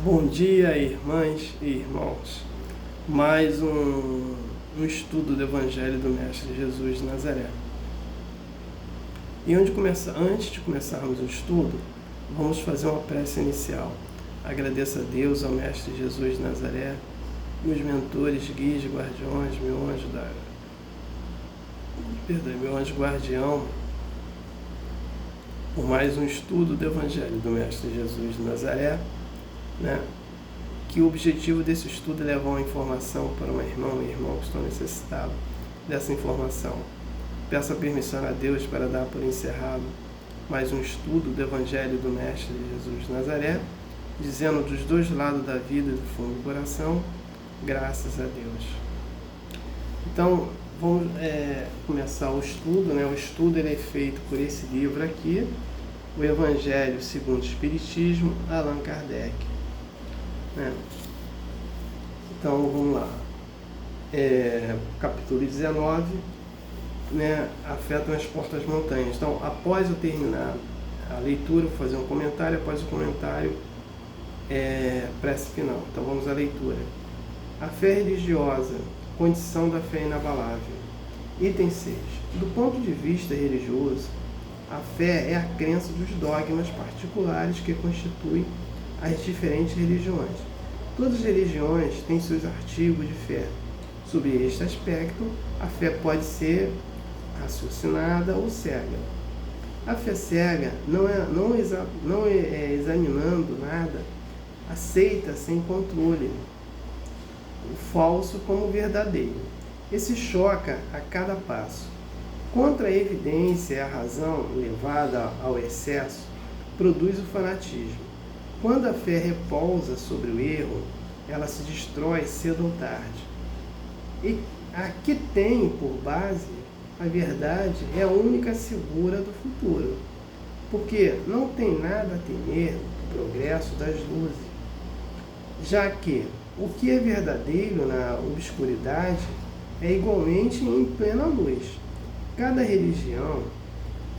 Bom dia, irmãs e irmãos. Mais um estudo do Evangelho do Mestre Jesus de Nazaré. E antes de começarmos o estudo, vamos fazer uma prece inicial. Agradeço a Deus, ao Mestre Jesus de Nazaré, meus mentores, guias, guardiões, meu anjo guardião, por mais um estudo do Evangelho do Mestre Jesus de Nazaré, que o objetivo desse estudo é levar uma informação para uma irmã e irmão que estão necessitados dessa informação. Peço a permissão a Deus para dar por encerrado mais um estudo do Evangelho do Mestre Jesus de Nazaré, dizendo dos dois lados da vida e do fundo do coração, graças a Deus. Então, vamos começar o estudo. O estudo ele é feito por esse livro aqui, o Evangelho segundo o Espiritismo, Allan Kardec. Então vamos lá, capítulo 19, a fé transporta as montanhas. Então, após eu terminar a leitura, eu vou fazer um comentário, após o comentário, prece final. Então vamos à leitura. A fé religiosa, condição da fé inabalável. Item 6. Do ponto de vista religioso, a fé é a crença dos dogmas particulares que constituem as diferentes religiões. Todas as religiões têm seus artigos de fé. Sob este aspecto, a fé pode ser raciocinada ou cega. A fé cega não examinando nada, aceita sem controle o falso como verdadeiro e se choca a cada passo. Contra a evidência e a razão levada ao excesso, produz o fanatismo. Quando a fé repousa sobre o erro, ela se destrói cedo ou tarde. E a que tem por base a verdade é a única segura do futuro, porque não tem nada a temer do progresso das luzes, já que o que é verdadeiro na obscuridade é igualmente em plena luz. Cada religião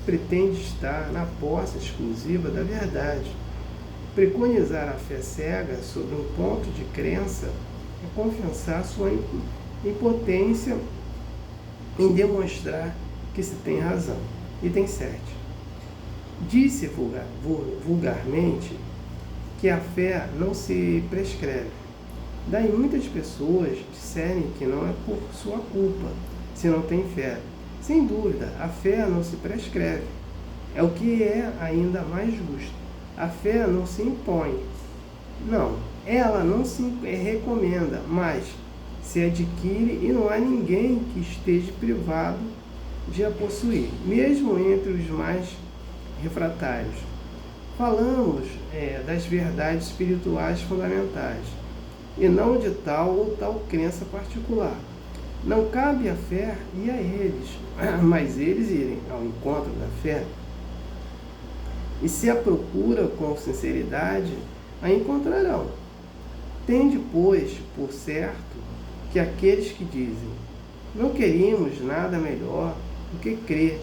pretende estar na posse exclusiva da verdade. Preconizar a fé cega sobre um ponto de crença é confessar sua impotência em demonstrar que se tem razão. Item 7. Disse vulgarmente que a fé não se prescreve. Daí muitas pessoas disserem que não é por sua culpa se não tem fé. Sem dúvida, a fé não se prescreve. É o que é ainda mais justo. A fé não se impõe. Não, ela não se recomenda, mas se adquire e não há ninguém que esteja privado de a possuir, mesmo entre os mais refratários. Falamos das verdades espirituais fundamentais, e não de tal ou tal crença particular. Não cabe a fé ir a eles, mas eles irem ao encontro da fé. E se a procura com sinceridade, a encontrarão. Tende, pois, por certo que aqueles que dizem: não queríamos nada melhor do que crer,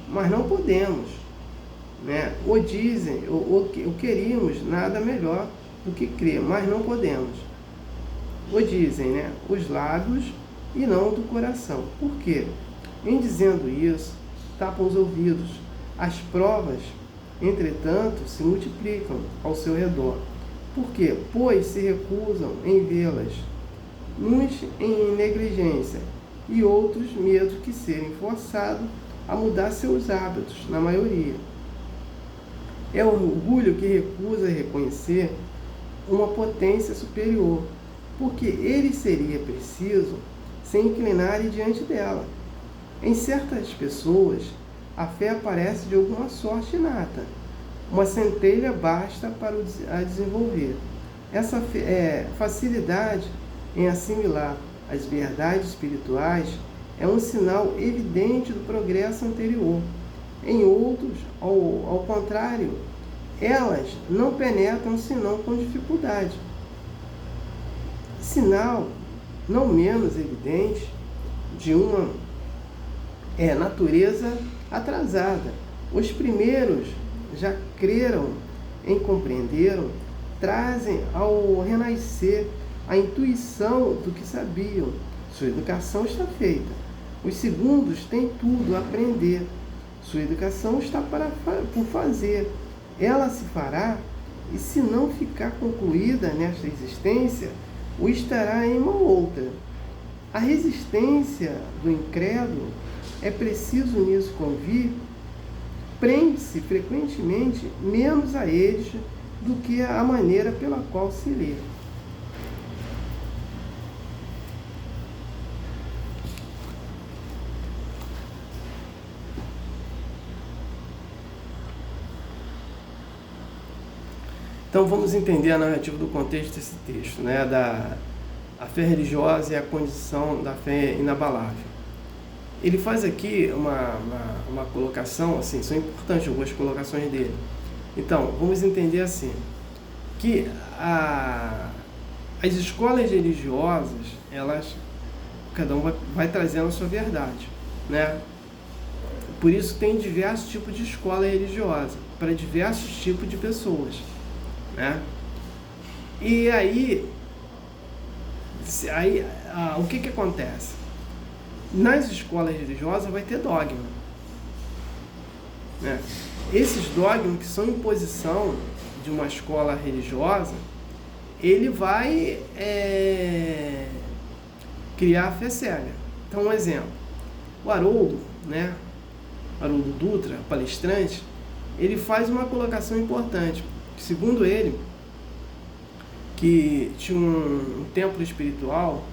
mas não podemos, ou dizem: ou queríamos nada melhor do que crer, mas não podemos. Ou dizem, os lábios e não do coração. Por quê? Em dizendo isso, tapam os ouvidos. As provas, entretanto, se multiplicam ao seu redor. Por quê? Pois se recusam em vê-las, uns em negligência e outros medo que serem forçados a mudar seus hábitos, na maioria. É o orgulho que recusa reconhecer uma potência superior, porque ele seria preciso se inclinarem diante dela. Em certas pessoas, a fé aparece de alguma sorte inata. Uma centelha basta para a desenvolver. Essa facilidade em assimilar as verdades espirituais é um sinal evidente do progresso anterior. Em outros, ao contrário, elas não penetram senão com dificuldade. Sinal não menos evidente de uma natureza atrasada. Os primeiros já creram e compreenderam trazem ao renascer a intuição do que sabiam. Sua educação está feita. Os segundos têm tudo a aprender. Sua educação está por fazer. Ela se fará, e se não ficar concluída nesta existência, o estará em uma outra. A resistência do incrédulo, é preciso nisso convir, prende-se frequentemente menos a eles do que a maneira pela qual se lê. Então vamos entender a narrativa do contexto desse texto, né? A fé religiosa e a condição da fé inabalável. Ele faz aqui uma colocação, assim, são importantes algumas colocações dele. Então, vamos entender assim, que as escolas religiosas, cada um vai trazendo a sua verdade, né? Por isso tem diversos tipos de escola religiosa, para diversos tipos de pessoas, né? E aí o que acontece? Nas escolas religiosas vai ter dogma, né? Esses dogmas que são imposição de uma escola religiosa, ele vai criar a fé cega. Então, um exemplo, o Haroldo, né? Haroldo Dutra, palestrante, ele faz uma colocação importante. Segundo ele, que tinha um templo espiritual,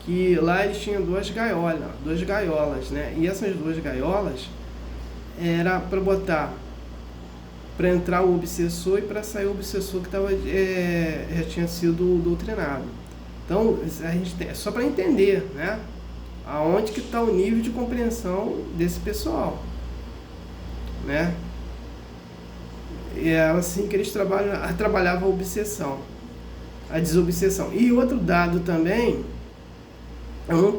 que lá eles tinham duas gaiolas, né? E essas duas gaiolas era para entrar o obsessor e para sair o obsessor que já tinha sido doutrinado. Então, a gente é só para entender, né? Aonde que está o nível de compreensão desse pessoal, né? E é assim que eles trabalhavam a obsessão, a desobsessão. E outro dado também, é um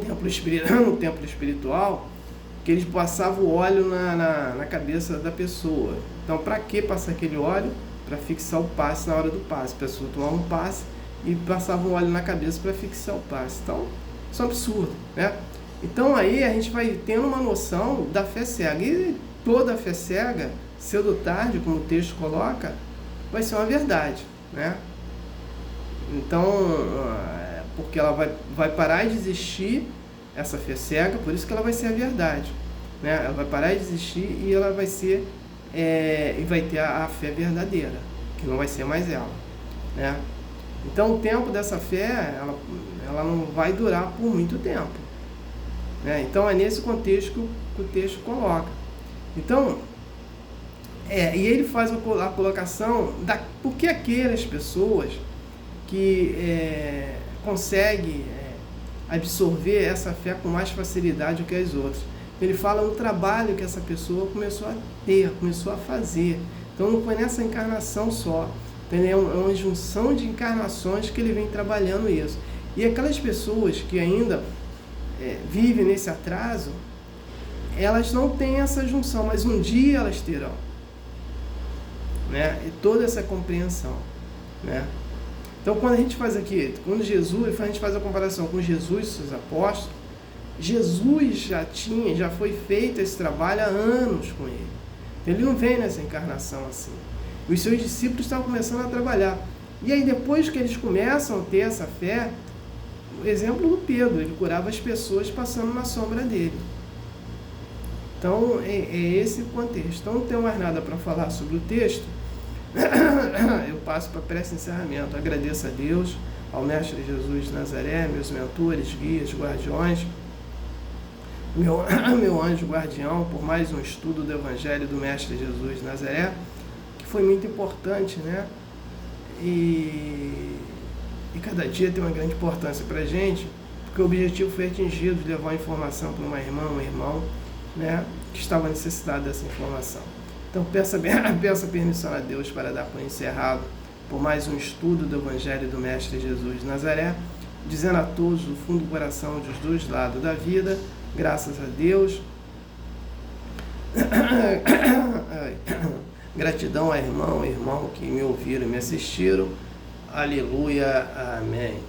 templo espiritual, que eles passavam o óleo na cabeça da pessoa. Então, para que passar aquele óleo? Para fixar o passe na hora do passe. A pessoa tomava um passe e passava o óleo na cabeça para fixar o passe. Então, isso é um absurdo, né? Então, aí a gente vai tendo uma noção da fé cega. E toda a fé cega, cedo ou tarde, como o texto coloca, vai ser uma verdade, né? Então, porque ela vai parar de existir, essa fé cega, por isso que ela vai ser a verdade, né? Ela vai parar de existir e ela vai ser e vai ter a fé verdadeira, que não vai ser mais ela, né? Então, o tempo dessa fé, ela não vai durar por muito tempo, né? Então, é nesse contexto que o texto coloca. Então, e ele faz a colocação por que aquelas pessoas que conseguem absorver essa fé com mais facilidade do que as outras. Ele fala no trabalho que essa pessoa começou a ter, começou a fazer. Então não foi nessa encarnação só. É uma junção de encarnações que ele vem trabalhando isso. E aquelas pessoas que ainda vivem nesse atraso, elas não têm essa junção, mas um dia elas terão, né? E toda essa compreensão, né? Então, quando a gente faz aqui, a gente faz a comparação com Jesus e seus apóstolos, Jesus já foi feito esse trabalho há anos com ele. Então, ele não vem nessa encarnação assim. Os seus discípulos estavam começando a trabalhar. E aí, depois que eles começam a ter essa fé, o exemplo do Pedro, ele curava as pessoas passando na sombra dele. Então, é esse o contexto. Então, não tenho mais nada para falar sobre o texto. Eu passo para prece encerramento. Agradeço a Deus, ao Mestre Jesus de Nazaré, meus mentores, guias, guardiões, meu anjo guardião, por mais um estudo do Evangelho do Mestre Jesus de Nazaré, que foi muito importante, né? E cada dia tem uma grande importância para a gente, porque o objetivo foi atingido, de levar a informação para uma irmã, um irmão, né, que estava necessitado dessa informação. Então, peça permissão a Deus para dar por encerrado por mais um estudo do Evangelho do Mestre Jesus de Nazaré, dizendo a todos do fundo do coração dos dois lados da vida, graças a Deus, Gratidão a irmão que me ouviram e me assistiram. Aleluia. Amém.